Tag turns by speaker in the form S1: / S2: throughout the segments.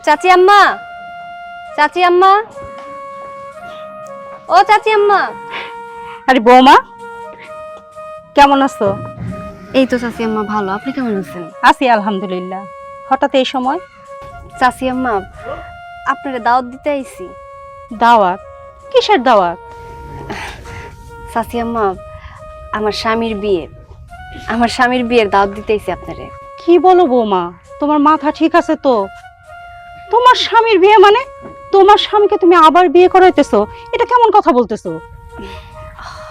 S1: চাচি আম্মা, চাচি আম্মা, ও চাচি আম্মা।
S2: আরে বৌমা, কেমন আছো?
S1: এই তো চাচি আম্মা ভালো, আপনি কেমন আছেন?
S2: আছি আলহামদুলিল্লাহ। হঠাৎ এই সময়?
S1: চাচি আম্মা, আপনারে দাওয়াত দিতে আইছি।
S2: দাওয়াত? কিসের দাওয়াত?
S1: চাচি আম্মা, আমার স্বামীর বিয়ে, আমার স্বামীর বিয়ের দাওয়াত দিতে আইছি আপনারে।
S2: কি বলো বৌমা, তোমার মাথা ঠিক আছে তো? তোমার স্বামীর বিয়ে মানে তোমার স্বামীকে তুমি আবার বিয়ে করাইতেছো? এটা কেমন কথা বলতেছো?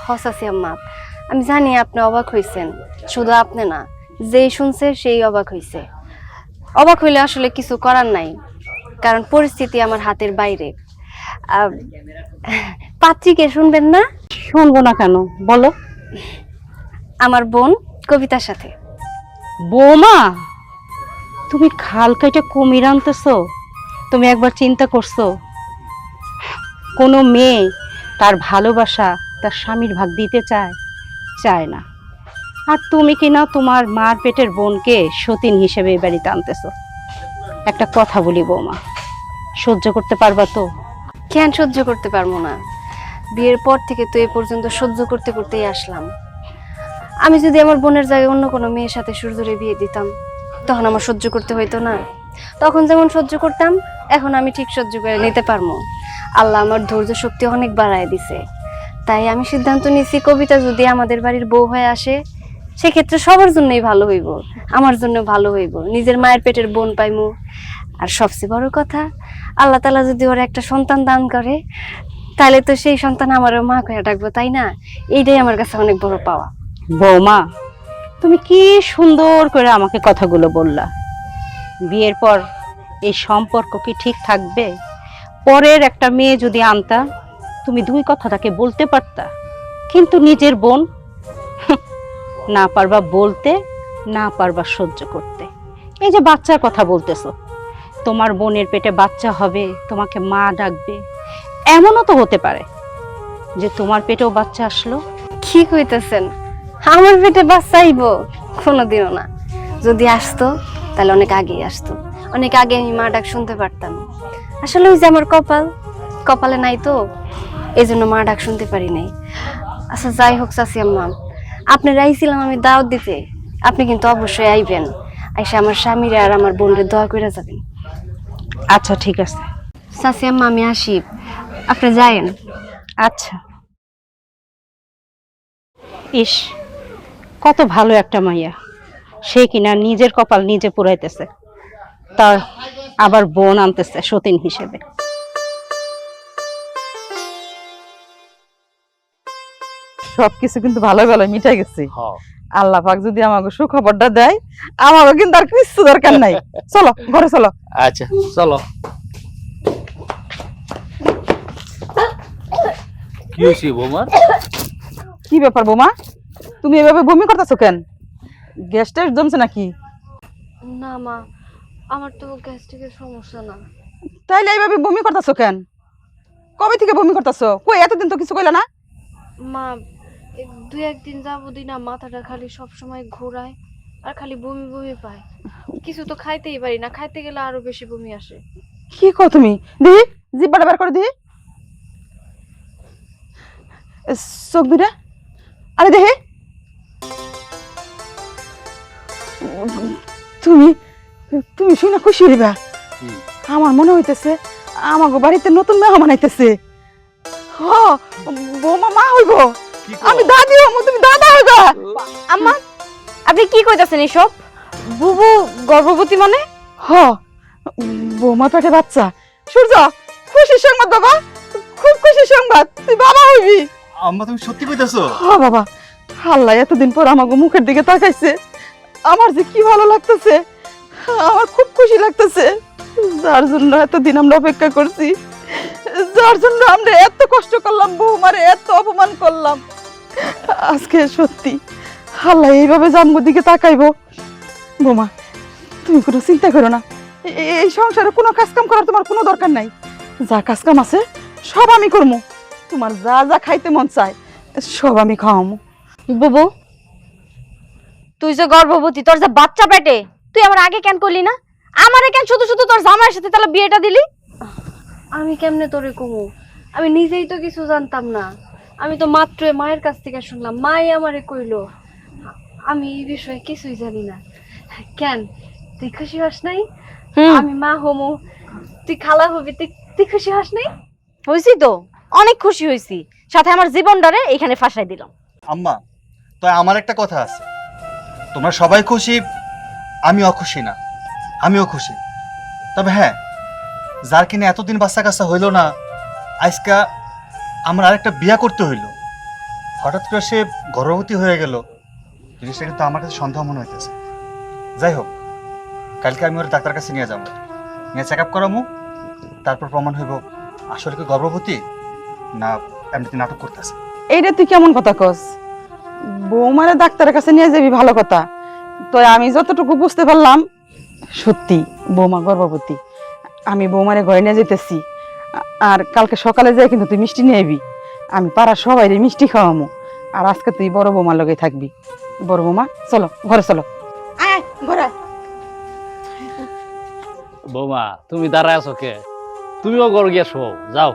S1: হ চাচি আম্মা, আমি জানি আপনি অবাক হইছেন, শুধু আপনি না, যেই শুনছে সেই অবাক হইছে। অবাক হইলে আসলে কিছু করার নাই, কারণ পরিস্থিতি আমার হাতের বাইরে। পাত্রীকে শুনবেন না?
S2: শুনবো না কেন, বলো।
S1: আমার বোন কবিতার সাথে।
S2: বৌমা, তুমি খাল কেটে কুমির আনতেছো? তুমি একবার চিন্তা করছো কোনো মেয়ে তার ভালোবাসা তার স্বামীর ভাগ দিতে চায়? চায় না। আর তুমি কিনা তোমার মার পেটের বোনকে সতীন হিসেবে এই বাড়িতে আনতেছো। একটা কথা বলি বৌমা, সহ্য করতে পারবা তো?
S1: কেন সহ্য করতে পারবো না? বিয়ের পর থেকে তো এ পর্যন্ত সহ্য করতে করতেই আসলাম। আমি যদি আমার বোনের জায়গায় অন্য কোনো মেয়ের সাথে সূর্যরে বিয়ে দিতাম, তখন আমার সহ্য করতে হইতো না। তখন যেমন সহ্য করতাম, এখন আমি ঠিক সহ্য করে নিতে পারবো। আল্লাহ আমার ধৈর্য শক্তি অনেক বাড়ায় দিছে। তাই আমি সিদ্ধান্ত নিয়েছি, কবিতা যদি আমাদের বাড়ির বউ হয়ে আসে, সেক্ষেত্রে সবার জন্যই ভালো হইব, আমার জন্য ভালো হইব, নিজের মায়ের পেটের বোন পাইমু। আর সবচেয়ে বড় কথা, আল্লাহ তাআলা যদি ওর একটা সন্তান দান করে, তাহলে তো সেই সন্তান আমারও মা কইয়া ডাকবো, তাই না? এইটাই আমার কাছে অনেক বড় পাওয়া।
S2: বৌমা, তুমি কি সুন্দর করে আমাকে কথাগুলো বললা। বিয়ের পর এই সম্পর্ক কি ঠিক থাকবে? পরের একটা মেয়ে যদি আনতা, তুমি দুই কথা তাকে বলতে পারতা, কিন্তু নিজের বোন না পারবা বলতে, না পারবা সহ্য করতে। এই যে বাচ্চার কথা বলতেছো, তোমার বোনের পেটে বাচ্চা হবে, তোমাকে মা ডাকবে, এমনও তো হতে পারে যে তোমার পেটেও বাচ্চা আসলো।
S1: কি কইতেছেন? আমার পেটে বাচ্চা আইব? কোনোদিনও না। যদি আসতো তাহলে অনেক আগেই আসতো, অনেক আগে আমি মা ডাক শুনতে পারতাম। আসলে ওই যে আমার কপাল, কপালে নাই তো, এই জন্য মা ডাক শুনতে পারি নাই। আচ্ছা যাই হোক চাচি আম্মা, আপনার আইছিলাম আমি দাওয়াত দিতে, আপনি কিন্তু অবশ্যই আইবেন। আইসা আমার স্বামীরে আর আমার বোনের দোয়া করে যাবেন।
S2: আচ্ছা ঠিক আছে।
S1: চাচি আম্মা আমি আসি, আপনি যায়েন।
S2: আচ্ছা। ইস, কত ভালো একটা মাইয়া, সে কিনা নিজের কপাল নিজে পুরাইতেছে, তার আবার বোন আনতেছে সতীন হিসেবে।
S3: সবকিছু কিন্তু ভালো ভালো মিটাই গেছে। আল্লাহ পাক যদি আমাকে সুখবরটা দেয়, আমারও কিন্তু আর কিছু দরকার নাই। চলো ঘরে চলো।
S4: আচ্ছা চলো। কি হয়েছে বৌমা?
S3: কি ব্যাপার বৌমা, তুমি এভাবে বমি করতেছো কেন? গ্যাস ট্যাস জমছে নাকি?
S1: না মা, আমার তো গ্যাস্ট্রিকের সমস্যা না।
S3: তাইলে এইভাবে বমি করতেছো কেন? কবে থেকে বমি করতেছো? কই এতদিন তো কিছু কইলা না?
S1: মা, দুই একদিন যাবতই না মাথাটা খালি সব সময় ঘোরায় আর খালি বমি বমি পায়। কিছু তো খাইতেই পারি না, খাইতে গেলে আরো বেশি বমি আসে।
S3: কি কও তুমি? দিহি জিব্বাটা বের করে দিহি। চোখ দুটা, আরে দেহি। তুমি তুমি শুনে খুশি হইবা। আমার মনে হইতেছে আমাগো বাড়িতে নতুন মেহমান আইতেছে। হ, বৌমা মা হইব, আমি দাদি হইব, তুমি দাদা হইবা।
S1: আম্মা, আপনি কি কইতাছেন এসব? বুবু গর্ভবতী মানে?
S3: হ, বৌমা পেটে বাচ্চা। সূর্য, খুশির সংবাদ বাবা, খুব খুশির সংবাদ, তুই বাবা হইবি।
S4: আম্মা তুমি সত্যি কইতাছো?
S3: হ বাবা, আল্লাহ এতদিন পর আমাগো মুখের দিকে তাকাইছে, আমার যে কি ভালো লাগতেছে, আমার খুব খুশি লাগতেছে। যার জন্য এতদিন আমরা অপেক্ষা করছি, যার জন্য আমরা এত কষ্ট করলাম, বৌমারে এত অপমান করলাম, আজকে সত্যি আল্লাহ এইভাবে জানবো দিকে তাকাইবো। বৌমা, তুমি কোনো চিন্তা করো না, এই সংসারে কোনো কাজ কাম করার তোমার কোনো দরকার নাই। যা কাজ কাম আছে সব আমি করবো, তোমার যা যা খাইতে মন চায় সব আমি খাওয়ামো।
S5: বুবু, তুই যে গর্ভবতী, তোর যে বাচ্চা পেটে, তুই আমার আগে কেন করলি না? আমারে কেন শুধু শুধু তোর জামাইয়ের সাথে তাহলে বিয়েটা দিলি?
S1: আমি কেমনে তোরে কমু? আমি নিজেই তো কিছু জানতাম না। আমি তো মাত্র মায়ের কাছ থেকে শুনলাম, মাই আমারে কইলো। আমি এই বিষয়ে কিছুই জানি না। কেন তুই খুশি হস নাই? আমি মা হমু, তুই খালা হবি, তুই খুশি হস নাই?
S5: হইছি তো, অনেক খুশি হইছি, সাথে আমার জীবনটারে এখানে ফাঁসাই দিলাম।
S4: আম্মা, তো আমার একটা কথা আছে। তোমরা সবাই খুশি, আমি অখুশি না। আমিও খুশি। তবে হ্যাঁ, যার কিনা এতদিন বাচ্চা কাচ্চা হইল না, আজকা আমার আরেকটা বিয়া করতে হইল। হঠাৎ করে সে গর্ভবতী হয়ে গেল, জিনিসটা কিন্তু আমার কাছে সন্দেহ মনে হইতেছে। যাই হোক, কালকে আমি ওর ডাক্তার কাছে নিয়ে যাবো, নিয়ে চেক আপ করামু, তারপর প্রমাণ হইব আসলে কি গর্ভবতী না এমনিতে নাটক করতেছে।
S3: এইটা তুই কেমন কথা কস? বৌমারে ডাক্তারের কাছে নিয়ে যাবি ভালো কথা, তো আমি যতটুকু বুঝতে পারলাম সত্যি বৌমা গর্ভবতী। আমি বৌমারে ঘরে নিয়ে যেতেছি, আর কালকে সকালে যাই কিন্তু তুই মিষ্টি নিয়ে আইবি। আমি পাড়ার সবাই মিষ্টি খাওয়ামো, আর আজকে তুই বড় বৌমার লগে থাকবি। বড় বৌমা চলো ঘরে চলো। আয় ঘরে।
S6: বৌমা, তুমি দাঁড়ায় আছো কে? তুমিও ঘর গিয়ে শো, যাও।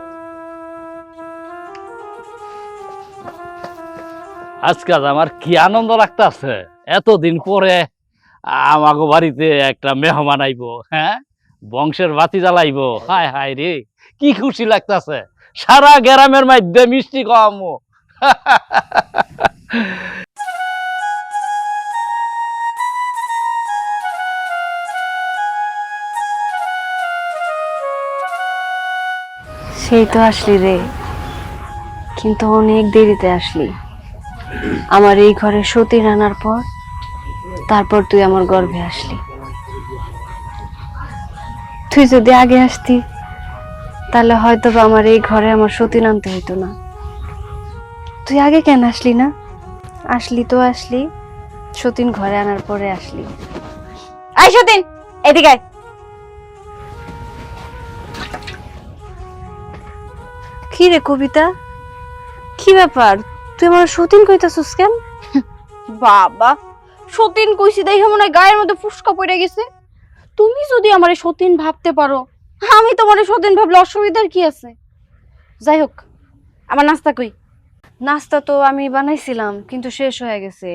S6: আজকে আজ আমার কি আনন্দ লাগতাছে, এতদিন পরে আমাগো বাড়িতে একটা মেহমান আইবো। হ্যাঁ, বংশের বাতি জ্বালাইবো। হায় হায় রে, কি খুশি লাগতাছে। সারা গ্রামের মধ্যে মিষ্টি খাওয়ামো।
S1: সেই তো আসলি রে, কিন্তু অনেক দেরিতে আসলি। আমার এই ঘরে সতীন আনার পর তারপর তুই আমার গর্ভে আসলি। তুই যদি আগে আসতি তাহলে হয়তো বা আমার এই ঘরে আমার সতীন আনতে হইতো না। তুই আগে কেন আসলি না? আসলি তো আসলি, সতীন ঘরে আনার পরে আসলি।
S5: আয় সতীন, এদিকে আয়।
S1: কি রে কবিতা, কি ব্যাপার? তুই আমার সতীন কইতাছিস কেন?
S5: বাবা, সতীন কইছি দেখে মনে হয় গায়ের মধ্যে ফুসকা পড়ে গেছে। তুমি যদি আমার সতীন ভাবতে পারো, আমি তোমার সতীন ভাবলে অসুবিধার কি আছে? যাই হোক, আমার নাস্তা কই?
S1: নাস্তা তো আমি বানাইছিলাম, কিন্তু শেষ হয়ে গেছে।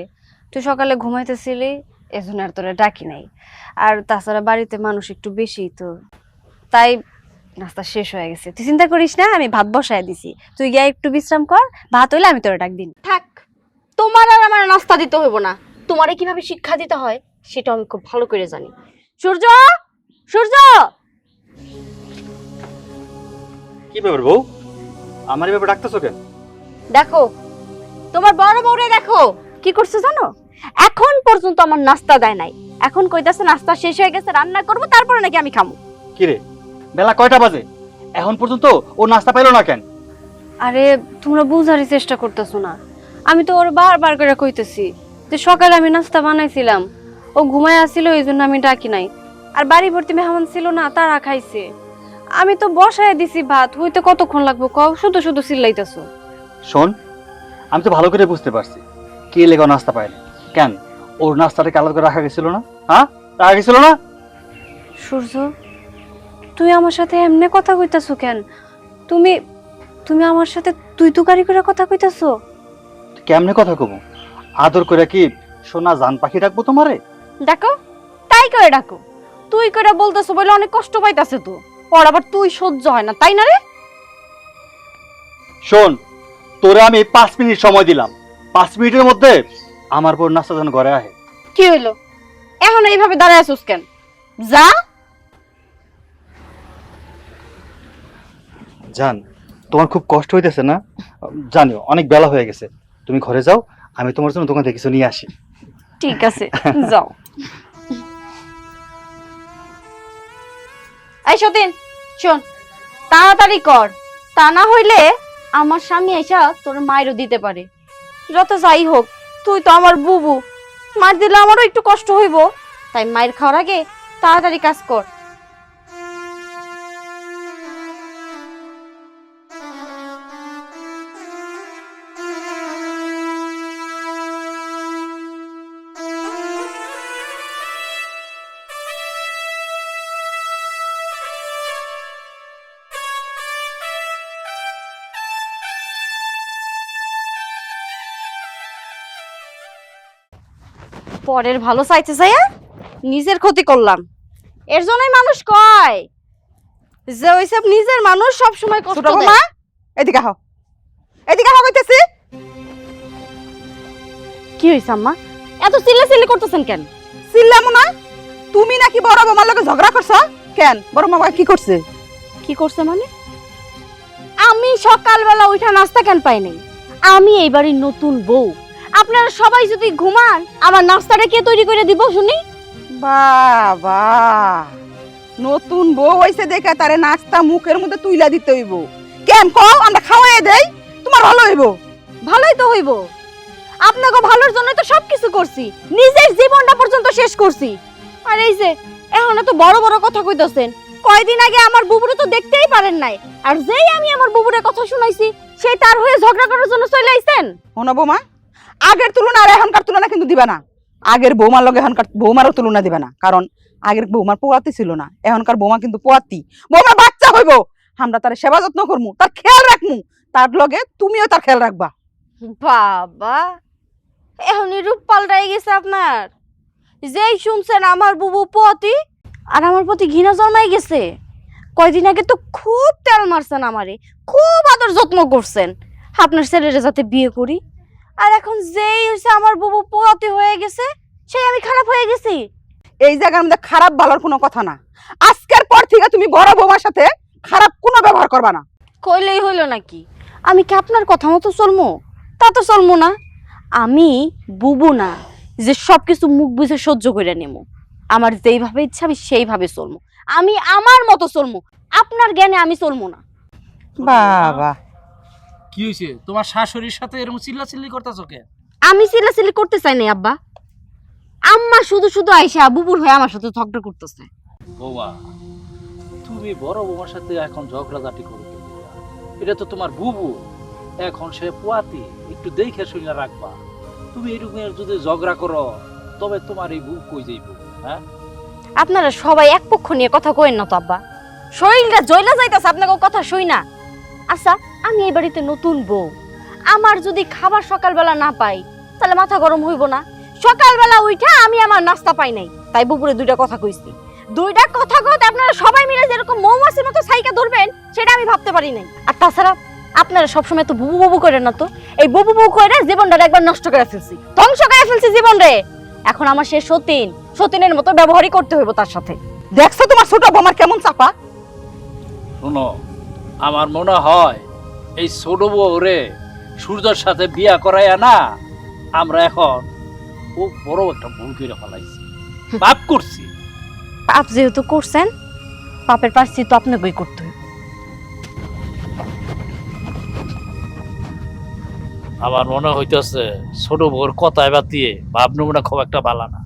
S1: তুই সকালে ঘুমাইতেছিলি, এজন্য আর তোরা ডাকি নাই। আর তাছাড়া বাড়িতে মানুষ একটু বেশি, তো তাই নাস্তা শেষ হয়ে গেছে। তুই চিন্তা করিস না, আমি ভাত বসায় দিছি। তুই গিয়ে একটু বিশ্রাম কর, ভাত হইলে আমি তোরা ডাক দিন।
S5: থাক, তোমার আর আমার নাস্তা দিতে হইব না। তোমারে কিভাবে শিক্ষা দিতে হয় সেটা আমি খুব ভালো করে জানি। সূর্য, সূর্য!
S4: কি ব্যাপার বউ, আমার এই ব্যাপারে ডাকতেছো কেন?
S5: দেখো, তোমার বড় বউরে দেখো কি করছে জানো? এখন পর্যন্ত আমার নাস্তা দেয় নাই। এখন কইতাছে নাস্তা শেষ হয়ে গেছে, রান্না করব, তারপরে নাকি আমি খামু।
S4: কি রে, বেলা কয়টা বাজে? এখন পর্যন্ত ও নাস্তা পাইলো না কেন?
S1: আরে তোমরা বুঝারই চেষ্টা করতেছো না। আমি তো ওর বারবার করে কইতেছি যে সকালে আমি নাস্তা বানাইছিলাম, ও ঘুমায় আসছিল, এই জন্য আমি ডাকি নাই। আর বাড়ি ভর্তি মেহমান ছিল না, তারা খাইছে। আমি তো বসায় দিছি ভাত, হইতে কতক্ষণ লাগবে কও? শুধু শুধু চিল্লাইতেছো।
S4: শোন, আমি তো ভালো করে বুঝতে পারছি কে লেগে নাস্তা পায়নি। কেন, ওর নাস্তাটাকে আলাদা করে রাখা গেছিল না? হ্যাঁ, রাখা গেছিল না?
S1: সূর্য, তুই আমার সাথে এমনে কথা কইতাছো কেন? তুমি তুমি আমার সাথে তুই তুকারি করে কথা কইতাছো?
S4: কেমনে কথা কব? আদর করে কি সোনা জান পাখি ডাকবো তোমারে?
S5: ডাকো, তাই করে ডাকো। তুই করে বলতেছো বলে অনেক কষ্ট পাইতাছে তো। ওর আবার তুই সহ্য হয় না, তাই না রে?
S4: শোন, তোরে আমি 5 মিনিট সময় দিলাম। 5 মিনিটের মধ্যে আমার বোন নাস্তা যেন ঘরে আহে।
S5: কি হইলো? এখন এইভাবে দাঁড়ায় আছিস কেন? যা।
S4: জান, তোমার খুব কষ্ট হইতেছে না? জানিও অনেক বেলা হয়ে গেছে, তুমি ঘরে যাও, আমি তোমার জন্য দোকান থেকে কিছু নিয়ে আসি।
S5: ঠিক আছে, যাও। এই সতীন, শোন, তাড়াতাড়ি কর, তা না হইলে আমার স্বামী আইসা তোর মায়েরও দিতে পারে। যত যাই হোক, তুই তো আমার বুবু, মার দিলে আমারও একটু কষ্ট হইব। তাই মায়ের খাওয়ার আগে তাড়াতাড়ি কাজ কর। পরের ভালো চাইতে চাইয়া নিজের ক্ষতি করলাম। এর জন্যই মানুষ কয় যে ওইসব নিজের মানুষ সব সময় কষ্ট
S3: ছোট
S5: দেয়।
S3: বৌমা এদিকে আহ, এদিকে আহ কইতেছি।
S5: কি হইছে আম্মা, এত চিল্লাচিল্লি করতেছেন কেন?
S3: চিল্লামু না, তুমি নাকি বড় বৌমার লগে ঝগড়া করছো কেন? বড় বৌমা কি করছে?
S5: কি করছে মানে? আমি সকালবেলা উঠা নাস্তা কেন পাই নাই? আমি এই বাড়ির নতুন বউ, আপনারা সবাই যদি ঘুমান আমার নাস্তাটা কে তৈরি করে দিব শুনি?
S3: বাবা, নতুন বউ হইছে দেখে তারে নাস্তা মুখের মধ্যে তুইলা দিতে হইব। কেন কও, আমরা খাওয়াই দেই, তোমার ভালো হইব।
S5: ভালোই তো হইব, আপনাকে ভালোর জন্য তো সবকিছু করছি, নিজের জীবনটা পর্যন্ত শেষ করছি। আর এই যে এখন তো বড় বড় কথা কইতাছেন, কয়দিন আগে আমার বুবুরে তো দেখতেই পারেন নাই, আর যেই আমি আমার বুবুরে কথা শুনাইছি সেই তার হয়ে ঝগড়া করার জন্য চলে আইছেন।
S3: শোনো বৌমা, আগের তুলনা আর এখনকার তুলনা কিন্তু দিবা না। আগের বৌমার লগে এখনকার বৌমারও তুলনা দিবা না, কারণ আগের বৌমার পোয়াতি ছিল না, এখনকার বৌমা কিন্তু পোয়াতি। বৌমার বাচ্চা হইব, আমরা তার সেবা যত্ন করমু, তার খেয়াল রাখমু, তার লগে তুমিও তার খেয়াল রাখবা।
S5: বাবা, এখনই রূপ পাল্টাই গেছে আপনার। যেই শুনছেন আমার বুবু পতি আর আমার প্রতি ঘৃণা জন্মাই গেছে। কয়দিন আগে তো খুব তেল মারছেন আমারে, খুব আদর যত্ন করছেন আপনার ছেলেরে যাতে বিয়ে করি, আর এখন যেই হইছে আমার বুবু পতি হয়ে গেছে সেই আমি খারাপ হয়ে গেছি।
S3: এই জায়গার মধ্যে খারাপ ভালোর কোনো কথা না। আজকের পর থেকে তুমি বড় বৌমার সাথে খারাপ কোনো ব্যবহার করবা না।
S5: কইলেই হইল নাকি? আমি কি আপনার কথা মতো চলমু? তা তো চলমু না। আমি বুবু না যে সবকিছু মুখ বুঝে সহ্য করে নেবো। আমার যেইভাবে ইচ্ছা আমি সেইভাবে চলমু, আমি আমার মতো চলমু, আপনার জ্ঞানে আমি চলমু না।
S3: বাবা,
S7: কি হয়েছে? তোমার শাশুড়ির সাথে এরকম চিল্লাচিল্লি করতেছো কে?
S5: আমি চিল্লাচিল্লি করতে চাই না আব্বা, আম্মা শুধু শুধু আইসা বুবুর হয়ে আমার সাথে ঝগড়া করতেছে।
S6: বৌমা, তুমি বড় বৌমার সাথে এখন ঝগড়াঝাটি করো কেন? এটা তো তোমার বুবু, এখন সে পোয়াতি, একটু দেখে শুনে রাখবা। তুমি এরকম যদি ঝগড়া করো তবে তোমার এই বুক কই যাইব? হ্যাঁ,
S5: আপনারা সবাই এক পক্ষ নিয়ে কথা কইেন না তো আব্বা, শরীরটা জয়লা যাইতাছে আপনাকে কথা শুই না। আচ্ছা, আমি এই বাড়িতে নতুন বউ, আমার যদি খাবার সকালবেলা না পাই তাহলে মাথা গরম হইব না? সকালবেলা উঠা আমি আমার নাস্তা পাই নাই, তাই বুবুরে দুইটা কথা কইছি। দুইটা কথা কইতে আপনারা সবাই মিলে যেরকম মৌমাছির মতো সাইকা ধরবেন সেটা আমি ভাবতে পারি নাই। আর তাছাড়া আপনারা সবসময় তো বুবু বুবু করেন না তো, এই বুবু বুবু করে জীবনটা একবার নষ্ট করে ফেলছি, ধ্বংস করে ফেলছি জীবন রে। এখন আমার সে সতীন, সতীনের মতো ব্যবহারই করতে হইব তার সাথে।
S3: দেখছো তোমার ছোট বৌমার কেমন চাপা?
S6: শোনো, আমার মনে হয় এই ছোট বউরে সূর্যের সাথে বিয়া করাইয়া না, আমরা এখন খুব বড় একটা ভুল করে ফেলাইছি, পাপ করছি।
S5: পাপ যেহেতু করছেন, পাপের পাশে তো আপনাকেই করতে হইব।
S6: আমার মনে হইতেছে ছোট বউর কথায় বাতিয়ে ভাবনা মনে খুব একটা ভালো না।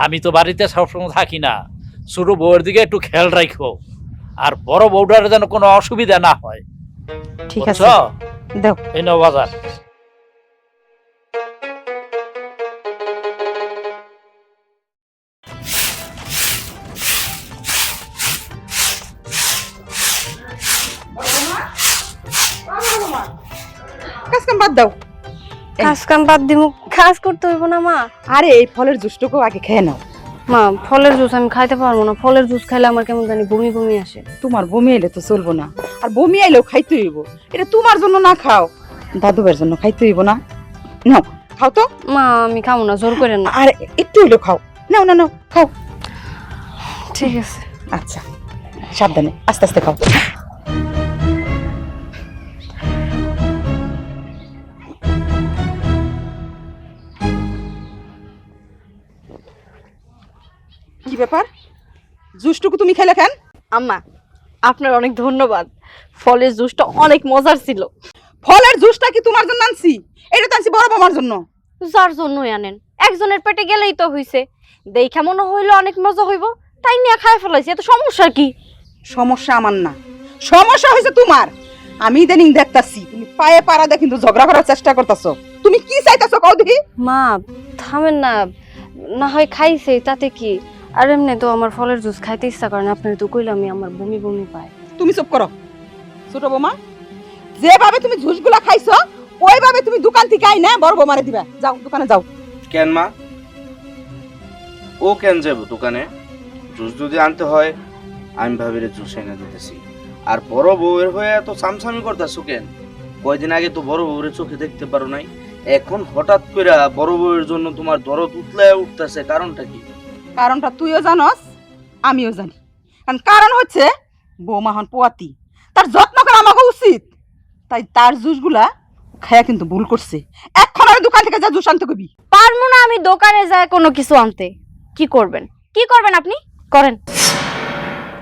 S6: আমি তো বাড়িতে সবসময় থাকি না, ছোট বউয়ের দিকে একটু খেয়াল রাখো, আর বড় বউটার যেন কোনো অসুবিধা না হয়।
S3: ঠিক আছে,
S6: বুঝছো?
S3: দাও।
S6: এই নাও বাজার।
S3: কাজ কাম বাদ দাও।
S1: কাজ কাম বাদ দিমু, কাজ করতে হইব না মা?
S3: আরে এই ফলের জুসটুকু আগে খেয়ে নাও।
S1: মা, ফলের জুস আমি খাইতে পারবো না। ফলের জুস খাইলে আমার কেমন জানি বমি বমি আসে।
S3: তোমার বমি এলে তো চলবো না, আর বমি আইলেও খাইতে হইব। এটা তোমার জন্য না খাও, দাদুবের জন্য খাইতে হইব না। নাও খাও তো।
S1: মা, আমি খাবো না, জোর করেন না।
S3: আর একটু হইলেও খাও। নাও না নাও, খাও।
S1: ঠিক আছে।
S3: আচ্ছা, সাবধানে, আস্তে আস্তে খাও। কি ব্যাপার, জুসটুকু তুমি খেলে কেন?
S5: আম্মা, আপনার অনেক ধন্যবাদ, ফলের জুসটা অনেক মজার ছিল।
S3: ফলের জুসটা কি তোমার জন্য আনছি? এটা তো আনছি বড় বৌমার জন্য।
S5: যার জন্যই আনেন, একজনের পেটে গেলেই তো হইছে। দেখা মনে হইলো অনেক মজা হইব, তাই নিয়ে খাই ফেলাইছি, এত সমস্যা কি?
S3: সমস্যা আমার না, সমস্যা হয়েছে তোমার। আমি ইদানিং দেখতাছি তুমি পায়ে পাড়া দিয়ে কিন্তু ঝগড়া করার চেষ্টা করতেছো। তুমি কি চাইতাছো কও দেখি?
S1: মা, থামেন না, না হয় খাইছে তাতে কি? আর এমনি তো আমার ফলের জুস খাইতে ইচ্ছা করে না। আপনার তো কইলাম আমার বমি বমি পায়।
S3: তুমি চুপ করো ছোট বৌমা। যেভাবে তুমি জুসগুলা খাইছো ওইভাবে তুমি দোকান থেকে আইনা বড় বৌমারে দিবা। যাও দোকানে যাও।
S8: কেন মা, ও কেন যাবো দোকানে? জুস যদি আনতে হয় আমি ভাবিরে জুস এনে দিতেছি। আর বড় বউয়ের হয়ে এত সামসামি করতেছো কেন? কয়দিন আগে তো বড় বউয়ের চোখে দেখতে পারো নাই, এখন হঠাৎ করে বড় বউয়ের জন্য তোমার দরদ উতলায় উঠতেছে, কারণটা কি?
S3: কারণটা তুইও জানস, আমিও জানি। কারণ হচ্ছে বৌমা হন পোয়াতি, তার যত্ন করা আমাকে উচিত। তাই তার জুসগুলা খায়া কিন্তু ভুল করছে। এখন আমি দোকান থেকে যা জুস আনতে কবি।
S5: পারবো না আমি দোকানে যাই কোনো কিছু আনতে। কি করবেন আপনি? করেন।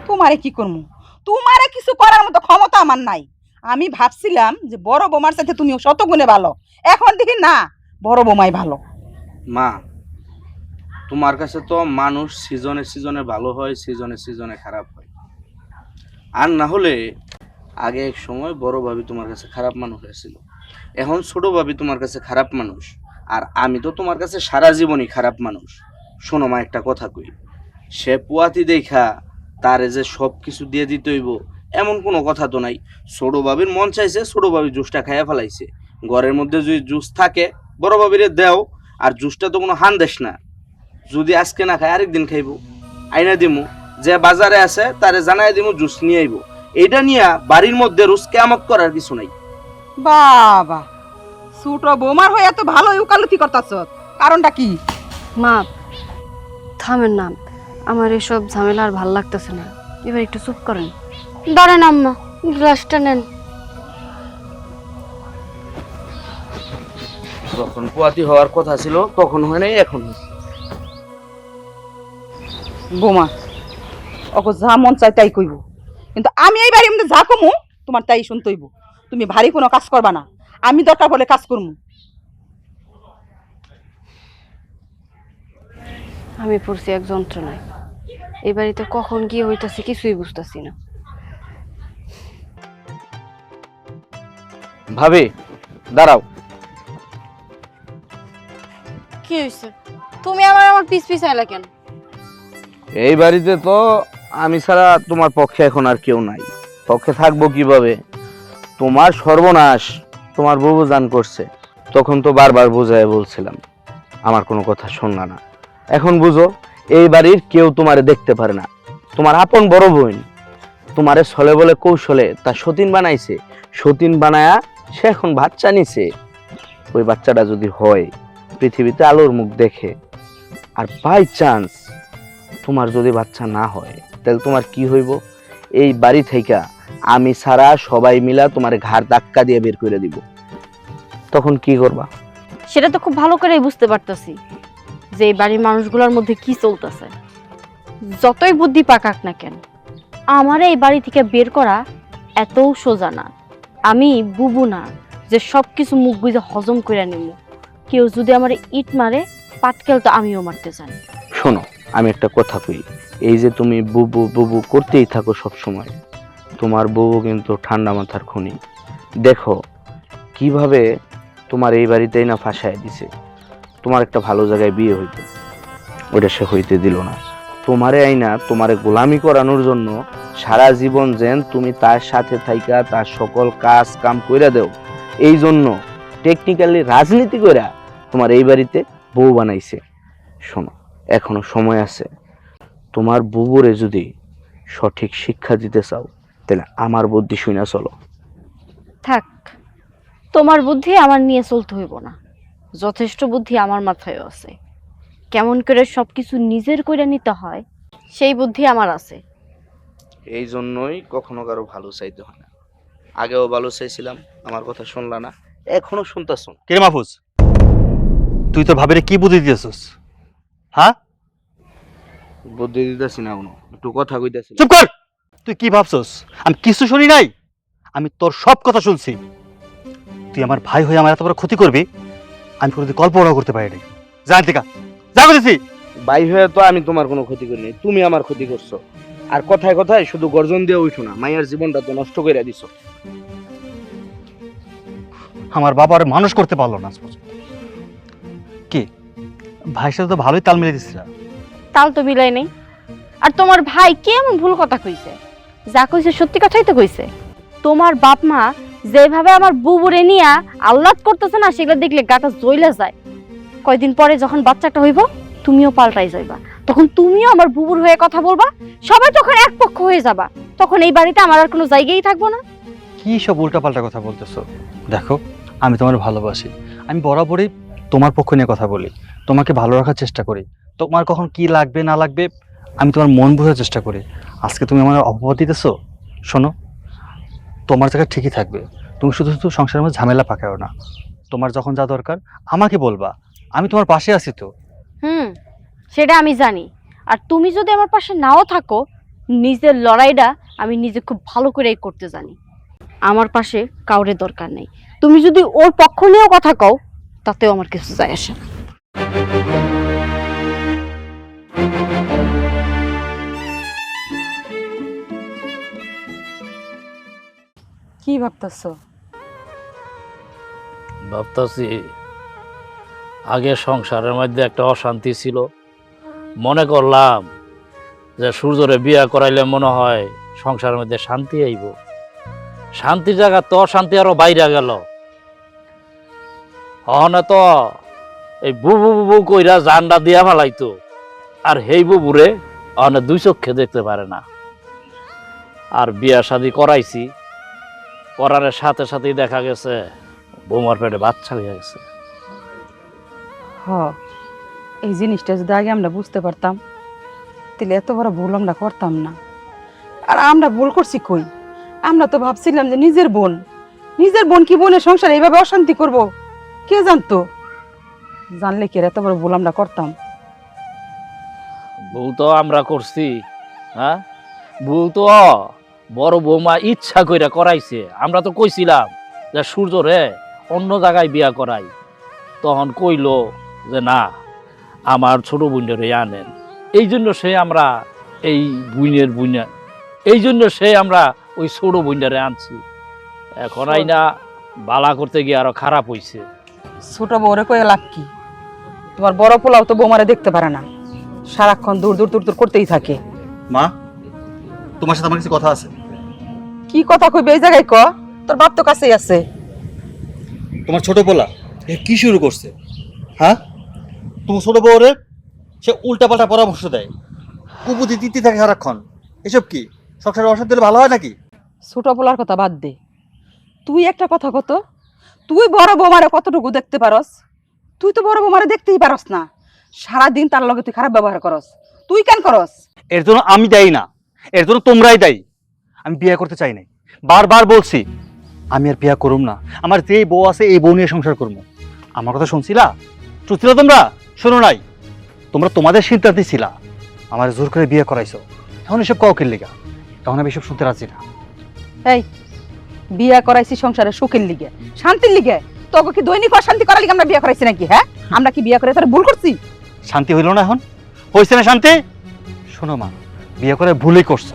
S3: তোমারে কি করবো? তোমারে কিছু করার মতো ক্ষমতা আমার নাই। আমি ভাবছিলাম যে বড় বৌমার সাথে তুমি শতগুণে ভালো, এখন দেখি না বড় বৌমাই ভালো।
S8: মা, তোমার কাছে তো মানুষ সিজনে সিজনে ভালো হয়, সিজনে সিজনে খারাপ হয়। আর না হলে আগে এক সময় বড় ভাবি তোমার কাছে খারাপ মানুষ হয়েছিল, এখন ছোট ভাবি তোমার কাছে খারাপ মানুষ, আর আমি তো তোমার কাছে সারা জীবনই খারাপ মানুষ। শোনো মা, একটা কথা কই, সে পুয়াতি দেখা তারে যে সব কিছু দিয়ে দিতে হইব এমন কোনো কথা তো নাই। ছোট ভাবির মন চাইছে, ছোট ভাবি জুসটা খাইয়া ফেলাইছে। ঘরের মধ্যে যদি জুস থাকে বড় ভাবিরে দেও, আর জুসটা তো কোনো হান দেশ না। যদি আজকে না খায় আরেকদিন খাইব, আইনা দিমু। যে বাজারে আছে তারে জানাই দিমু জুস নিয়ে আইব। এইটা নিয়ে বাড়ির মধ্যে রোজ কেয়ামত করার কিছু নাই।
S3: বাবা, ছোট বৌমার হয়ে এত ভালো উকালতি করতেছ, কারণটা কি?
S1: মা থামেন না, আমার এসব ঝামেলা আর ভাল লাগতেছে না, এবার একটু চুপ করেন।
S5: দাঁড়ান আম্মা, গ্লাসটা নেন।
S8: যখন পুয়াতি হওয়ার কথা ছিল তখন হয় নাই, এখন হয়েছে।
S3: বৌমা ওকে যা মন চাই তাই কইব, কিন্তু আমি এই বাড়ির মধ্যে যা কমু তোমার তাই শুনতে হইব। তুমি ভারী কোনো কাজ করবা না, আমি দরকার বলে কাজ করবো।
S1: আমি পড়ছি এক যন্ত্রণায়, এই বাড়িতে কখন কি হইতাছে কিছুই বুঝতেছি না।
S8: ভাবি দাঁড়াও।
S5: কি হয়েছে? তুমি আমার পিছ পিছ আইলা কেন?
S8: এই বাড়িতে তো আমি ছাড়া তোমার পক্ষে এখন আর কেউ নাই, পক্ষে থাকবো কিভাবে? তোমার সর্বনাশ তোমার বউ জান করছে। তখন তো বারবার বোঝায় বলছিলাম, আমার কোনো কথা শুনলা না। এখন বুঝো, এই বাড়ির কেউ তোমারে দেখতে পারে না। তোমার আপন বড় বোন তোমারে ছলে বলে কৌশলে তার সতীন বানাইছে, সতীন বানায়া সে এখন বাচ্চা নিছে। ওই বাচ্চাটা যদি হয় পৃথিবীতে আলোর মুখ দেখে, আর বাই চান্স তোমার যদি বাচ্চা না হয়, তাহলে তোমার কি হইব? এই বাড়ি থেকে আমি ছাড়া সবাই মিলা তোমার ঘাড় ধাক্কা দিয়ে বের করে দিব। তখন কি করবা?
S5: সেটা তো খুব ভালো করেই বুঝতে পারতেছি যে এই বাড়ির মানুষগুলোর মধ্যে কি চলতেছে। যতই বুদ্ধি পাকাক না কেন, আমার এই বাড়ি থেকে বের করা এত সোজা না। আমি বুবু না যে সবকিছু মুখ বুঝে হজম করে নেব। কেউ যদি আমার ইট মারে, পাটকেল তো আমিও মারতে জানি।
S8: শোনো, আমি একটা কথা কই, এই যে তুমি বুবু বুবু করতেই থাকো সব সময়, তোমার বুবু কিন্তু ঠান্ডা মাথার খনি। দেখো কিভাবে তোমার এই বাড়িতেই না ফাঁসায় দিছে। তোমার একটা ভালো জায়গায় বিয়ে হইতো, ওটা সে হইতে দিল না। তোমারে আইনা তোমারে গোলামি করানোর জন্য সারা জীবন যেন তুমি তার সাথে থাইকা তার সকল কাজ কাম কইরা দেও, এই জন্য টেকনিক্যালি রাজনীতি কইরা তোমার এই বাড়িতে বউ বানাইছে। শোনো, এখনো সময় আছে। তোমার বুবুরে যদি সঠিক শিক্ষা দিতে চাও, তাহলে আমার বুদ্ধি শুনে চলো।
S5: থাক, তোমার বুদ্ধি আমার নিয়ে চলতে হইব না। যথেষ্ট বুদ্ধি আমার মাথায় আছে। কেমন করে সবকিছু নিজের করে নিতে হয় সেই বুদ্ধি আমার আছে।
S8: এই জন্যই কখনো কারো ভালো চাইতে হয় না। আগেও ভালো চাইছিলাম, আমার কথা শুনলা না, এখনো শুনতাছ না।
S4: কিরে মাহফুজ, তুই তো ভাবিরে কি বুদ্ধি দিতেছিস? হ্যাঁ,
S8: বুদ্ধি দিতেছি না, একটু কথা কইতাছি।
S4: চুপ কর। তুই কি ভাবছস আমি কিছু শুনি নাই? আমি তোর সব কথা শুনছি। তুই আমার ভাই হয়ে আমার এত বড় ক্ষতি করবি আমি কোনোদিন কল্পনাও করতে পারি নাই। জান থেকে যা করতেছি।
S8: ভাই হয়ে তো আমি তোমার কোনো ক্ষতি করি নাই, তুমি আমার ক্ষতি করছো। আর কথায় কথায় শুধু গর্জন দিয়ে উঠো না, মায়ের জীবনটা তো নষ্ট করে দিছো।
S4: আমার বাবার মানুষ করতে পারলো না আজ পর্যন্ত। কি ভাইয়ের সাথে তো ভালোই তাল মিলে দিচ্ছিল।
S5: তাল তো মিলাই নেই। আর তোমার ভাই কেমন ভুল কথা কইছে? যা কইছে সত্যি কথাই তো কইছে। তোমার বাপ মা যেভাবে আমার বুবুরে নিয়া আহ্লাদ করতেছে না, সেগুলো দেখলে গাটা জ্বলে যায়। কয়দিন পরে যখন বাচ্চাটা হইব, তুমিও পাল্টাই যাইবা। তখন তুমিও আমার বুবুর হয়ে কথা বলবা, সবাই তখন এক পক্ষ হয়ে যাবা, তখন এই বাড়িতে আমার আর কোনো জায়গাই থাকবো না।
S4: কি সব উল্টাপাল্টা কথা বলতেছো? দেখো, আমি তোমার ভালোবাসি, আমি বরাবরই তোমার পক্ষ নিয়ে কথা বলি, তোমাকে ভালো রাখার চেষ্টা করি, তোমার কখন কি লাগবে না লাগবে আমি তোমার মন বোঝার চেষ্টা করি। আজকে তুমি আমার অপবাদ দিতেছো। শোনো, তোমার জায়গা ঠিকই থাকবে, তুমি শুধু শুধু সংসারের মধ্যে ঝামেলা পাকাও না। তোমার যখন যা দরকার আমাকে বলবা, আমি তোমার পাশে আছি তো।
S5: সেটা আমি জানি। আর তুমি যদি আমার পাশে নাও থাকো, নিজের লড়াইটা আমি নিজে খুব ভালো করেই করতে জানি। আমার পাশে কাউরে দরকার নেই। তুমি যদি ওর পক্ষ নিয়েও কথা কও, তাতেও আমার কিছু যায় আসে না।
S3: কি ভাবতেছো?
S6: ভাবতাছি আগে সংসারের মধ্যে একটা অশান্তি ছিল, মনে করলাম যে সূর্যরে বিয়া করাইলে মনে হয় সংসারের মধ্যে শান্তি আইব। শান্তির জায়গা তো অশান্তি আরো বাইরে গেল। অহনে তো এই বুবু বুবু কইরা জান্ডা দিয়া ফেলাইতো, আর হেই বুবুরে অহনে দুই চক্ষে দেখতে পারে না। আর বিয়া শাদি করাইছি, করার সাথে সাথেই দেখা গেছে বৌমার পেটে বাচ্চা হয়ে গেছে।
S3: এই জিনিসটা যদি আগে আমরা বুঝতে পারতাম, তাহলে এত বড় ভুল আমরা করতাম না। আর আমরা ভুল করছি কই? আমরা তো ভাবছিলাম যে নিজের বোন কি বোনের সংসার এইভাবে অশান্তি করব, কে জানতো? জানলে কি এত বড় ভুল আমরা করতাম?
S6: ভুল তো আমরা করছি। হ্যাঁ, ভুল তো বড় বৌমা ইচ্ছা কইরা করাইছে। আমরা তো কইছিলাম যে সূর্য রে অন্য জায়গায় বিয়া করাই, তখন কইলো যে না, আমার ছোট বোনের আনেন। এই জন্য সে আমরা এই বুইনা এই জন্য সে আমরা ওই ছোট বোনটারে আনছি। এখন আইনা বালা করতে গিয়ে আরো খারাপ হইছে।
S3: ছোট বউরে কয়ে লাভ কি? তোমার বড় পোলাও তো বৌমারে দেখতে পারে না, সারাক্ষণ দূর দূর দূর দূর করতেই থাকে।
S4: মা, তোমার সাথে আমার কিছু কথা আছে।
S3: কি কথা কইবে এই জায়গায়? তোর বাপ তো কাছেই আছে।
S4: তোমার ছোট পোলা এ কি শুরু করছে? হ্যাঁ, তোমার ছোট বউরে সে উল্টাপাল্টা পরামর্শ দেয়, কুবুদ্ধি দিতে থাকে সারাক্ষণ। এসব কি সংসারে অশান্তি হলে ভালো হয় নাকি?
S3: ছোট পোলার কথা বাদ দে, তুই একটা কথা কত, তুই বড় বৌমারে কতটুকু দেখতে পারস? তুই তো বড় বৌমারে দেখতেই পারস না, সারাদিন তার লগে তুই খারাপ ব্যবহার করস। তুই কেন করস?
S4: এর জন্য আমি দায়ী না, এর জন্য তোমরাই দায়ী। আমি বিয়ে করতে চাই নাই, বারবার বলছি আমি আর বিয়ে করুম না। আমার যেই বউ আছে এই বউ নিয়ে সংসার করবো। আমার কথা শুনছিলা? তোমরা শোনো নাই? তোমরা তোমাদের সিদ্ধান্তে ছিলা, আমার জোর করে বিয়ে করাইছো। এখন এসব কাউকের লিগা, তখন আমি এসব শুনতে রাজি না।
S3: এই বিয়া করাইছি সংসারে সুখের লিগে, শান্তির লিগে। তোকে কি দৈনিক অশান্তি করার লিগে আমরা বিয়া করাইছি নাকি? হ্যাঁ, আমরা কি বিয়া করে তোর ভুল করছি?
S4: শান্তি হইল না? এখন হয়েছে না শান্তি? শোনো মা, বিয়ে করে ভুলই করছো,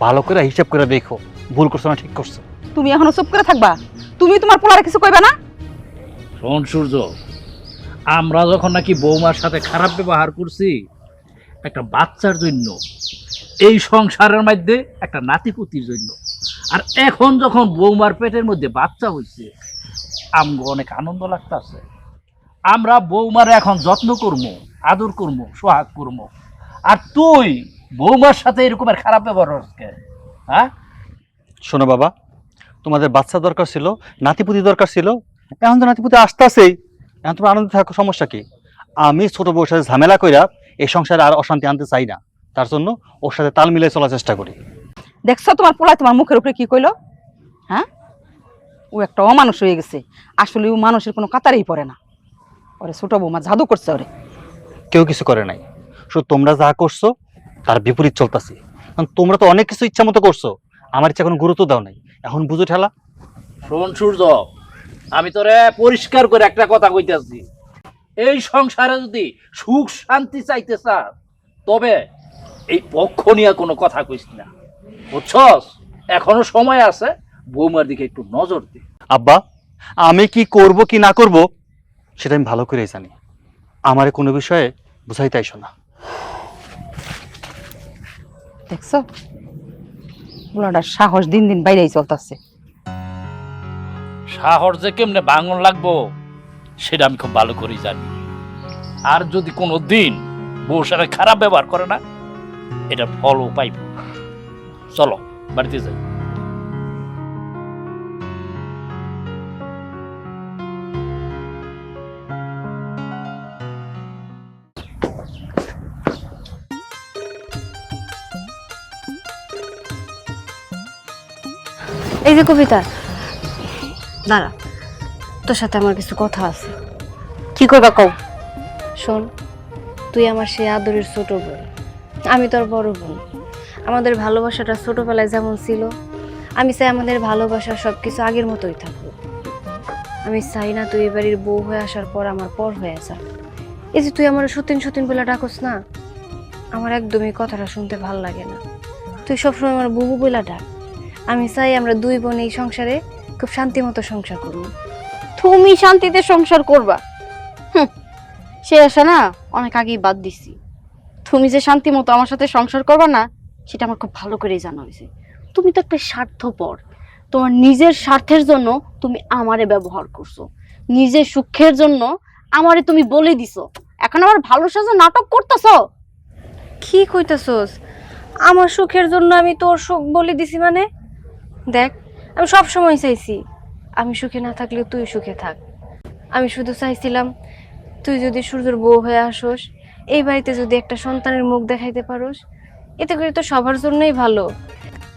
S4: ভালো করে হিসাব করে দেখো ভুল করছো না ঠিক করছো।
S3: তুমি এখনো চুপ করে থাকবা? তুমি তোমার পোলারে কিছু কইবা না?
S6: শোন সূর্য, আমরা যখন নাকি বৌমার সাথে খারাপ ব্যবহার করছি একটা বাচ্চার জন্য, এই সংসারের মধ্যে একটা নাতিপুতির জন্য, আর এখন যখন বৌমার পেটের মধ্যে বাচ্চা হইছে আমগো অনেক আনন্দ লাগতাছে। আমরা বৌমার এখন যত্ন করবো, আদর করবো, সোহাগ করবো, আর তুই বৌমার সাথে এরকমের খারাপ ব্যবহার হচ্ছে। হ্যাঁ
S4: শোনো বাবা, তোমাদের বাচ্চা দরকার ছিল, নাতিপুতি দরকার ছিল, এখন তো নাতিপুতি আসতেছেই, এখন তোমরা আনন্দ থাকো, সমস্যা কি? আমি ছোট বউর সাথে ঝামেলা কইরা এই সংসারে আর অশান্তি আনতে চাই না, তার জন্য ওর সাথে তাল মিলিয়ে চলার চেষ্টা করি।
S3: দেখছো তোমার পোলা তোমার মুখের উপরে কি কইলো? হ্যাঁ, ও একটা অমানুষ হয়ে গেছে। আসলে ও মানুষের কোনো কাতারেই পড়ে না। ওরে ছোট বৌমা জাদু করছে ওরে।
S4: কেউ কিছু করে নাই, শুধু তোমরা যা করছো তার বিপরীত চলতেছি। কারণ তোমরা তো অনেক কিছু ইচ্ছা মতো করছো, আমার ইচ্ছা কোনো গুরুত্ব দাও নাই, এখন বুঝো ঠেলা।
S6: শোন সূর্য, আমি তোরে পরিষ্কার করে একটা কথা কইতেছি, এই সংসারে যদি সুখ শান্তি চাইতে চাস তবে এই পক্ষ নিয়ে কোনো কথা কইস না, বুঝছস? এখনো সময় আছে, বৌমার দিকে একটু নজর দে।
S4: আব্বা, আমি কি করব কি না করব সেটা আমি ভালো করেই জানি, আমারে কোনো বিষয়ে বুঝাইতে আইসো না।
S3: দেখছো পোলাটার সাহস দিন দিন বাইরেই চলতেছে।
S6: সাহস যে কেমনে ভাঙন লাগবো সেটা আমি খুব ভালো করেই জানি। আর যদি কোনো দিন বউর সাথে খারাপ ব্যবহার করে না, এটা ফলও পাইব। চলো বাড়িতে যাই।
S1: এই যে কবিতা, দাঁড়া, তোর সাথে আমার কিছু কথা আছে।
S5: কি করবা কও?
S1: শোন, তুই আমার সেই আদরের ছোট বোন, আমি তোর বড় বোন। আমাদের ভালোবাসাটা ছোটবেলায় যেমন ছিল, আমি চাই আমাদের ভালোবাসা সবকিছু আগের মতোই থাকবে। আমি চাই না তুই এই বাড়ির বউ হয়ে আসার পর আমার পর হয়ে যা। এই যে তুই আমার সতীন সতীন বলে ডাকস না, আমার একদমই কথাটা শুনতে ভাল লাগে না। তুই সবসময় আমার বুবু বলে ডাক। আমি চাই আমরা দুই বোন এই সংসারে খুব শান্তি মতো সংসার করবো।
S5: তুমি শান্তিতে সংসার করবা? সে আশা না অনেক আগেই বাদ দিছি। তুমি যে শান্তি মতো আমার সাথে সংসার করবা না, সেটা আমার খুব ভালো করেই জানা হয়েছে। তুমি তো একটা স্বার্থপর। তোমার নিজের স্বার্থের জন্য তুমি আমারে ব্যবহার করছো, নিজের সুখের জন্য আমারে তুমি বলে দিছো। এখন আমার ভালো সাজা নাটক করতেছো।
S1: কি কইতাছস? আমার সুখের জন্য আমি তোর সুখ বলে দিছি মানে? দেখ, আমি সব সময় চাইছি আমি সুখে না থাকলে তুই সুখে থাক। আমি শুধু চাইছিলাম তুই যদি সূর্যর বউ হয়ে আসোস, এই বাড়িতে যদি একটা সন্তানের মুখ দেখাইতে পারোস, এতে করে তো সবার জন্যই ভালো।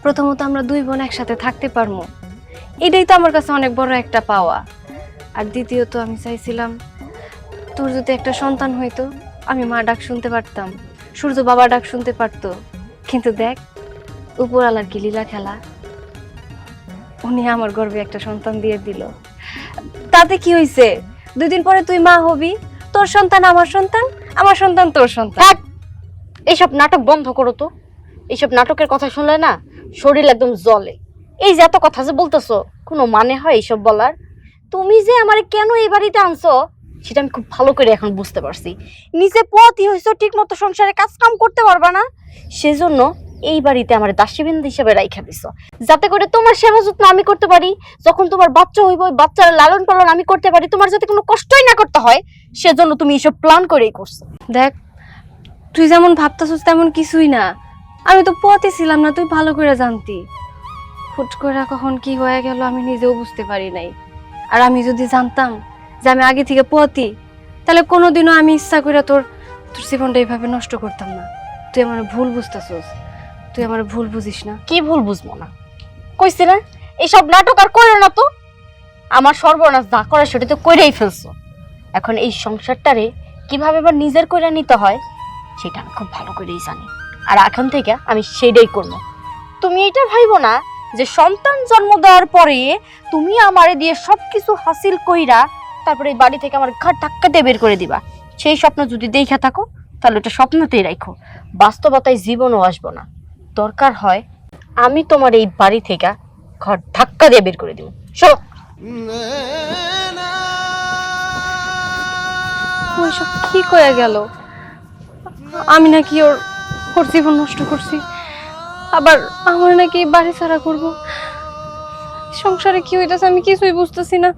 S1: প্রথমত আমরা দুই বোন একসাথে থাকতে পারবো, এটাই তো আমার কাছে অনেক বড় একটা পাওয়া। আর দ্বিতীয়ত আমি চাইছিলাম তোর যদি একটা সন্তান হইতো, আমি মা ডাক শুনতে পারতাম, সূর্য বাবা ডাক শুনতে পারতো। কিন্তু দেখ, উপরওয়ালার কি লীলা খেলা, উনি আমার গর্ভে একটা সন্তান দিয়ে দিল। তাতে কি হইছে? 2 দিন পরে তুই মা হবি, তোর সন্তান আমার সন্তান, আমার সন্তান তোর সন্তান।
S5: থাক, এইসব নাটক বন্ধ করো তো। এইসব নাটকের কথা শুনলে না শরীর একদম জ্বলে। এই যে এত কথা যে বলতেছো, কোনো মানে হয় এইসব বলার? তুমি যে আমারে কেন এই বাড়িতে আনছো সেটা আমি খুব ভালো করে এখন বুঝতে পারছি। নিজে পথই হইছো, ঠিক মতো সংসারে কাজ কাম করতে পারবা না, সেজন্য এই বাড়িতে আমার দাসীবৃন্দ হিসেবে রাইখা দিছো, যাতে করে তোমার সেবা যত্ন আমি করতে পারি। যখন তোমার বাচ্চা হইব, ওই বাচ্চার লালন পালন আমি করতে পারি, তোমার যাতে কোনো কষ্টই না করতে হয়, সেজন্য তুমি এইসব প্ল্যান করেই করছো।
S1: দেখ, তুই যেমন ভাবতাছিস তেমন কিছুই না। আমি তো পথে ছিলাম না, তুই ভালো করে জানতি। হুট করে কখন কি হয়ে গেল আমি নিজেও বুঝতে পারি নাই। আর আমি যদি জানতাম যে আমি আগে থেকে পথি, তাহলে কোনোদিনও আমি ইচ্ছা করে তোর জীবনটা এইভাবে নষ্ট করতাম না। তুই আমার ভুল বুঝতেছিস, তুই আমার ভুল বুঝিস না।
S5: কি ভুল বুঝবো না? কইছি না এইসব নাটক আর করো না তো। আমার সর্বনাশ যা করে সেটা তো কইরেই ফেলছো। এখন এই সংসারটারে কিভাবে আবার নিজের করে নিতে হয় সেটা আমি খুব ভালো করেই জানি। আর এখন থেকে আমি সেটাই করবো। তুমি এটা ভাইবো না যে সন্তান জন্ম দেওয়ার পরে তুমি আমারে দিয়ে সবকিছু হাসিল কইরা তারপরে এই বাড়ি থেকে আমার ঘাট ধাক্কা দিয়ে বের করে দিবা। সেই স্বপ্ন যদি দেখা থাকো তাহলে ওটা স্বপ্নতেই রাখো, বাস্তবতায় জীবনও আসবো না। দরকার হয় আমি তোমার এই বাড়ি থেকে ঘর ধাক্কা দিয়ে বের করে দিব। শোনো,
S1: ওইসব কি কয়ে গেল? আমি নাকি ওর ওর জীবন নষ্ট করছি, আবার আমার নাকি বাড়ি ছাড়া করব। সংসারে কি হইতাছে আমি কিছুই বুঝতেছি না।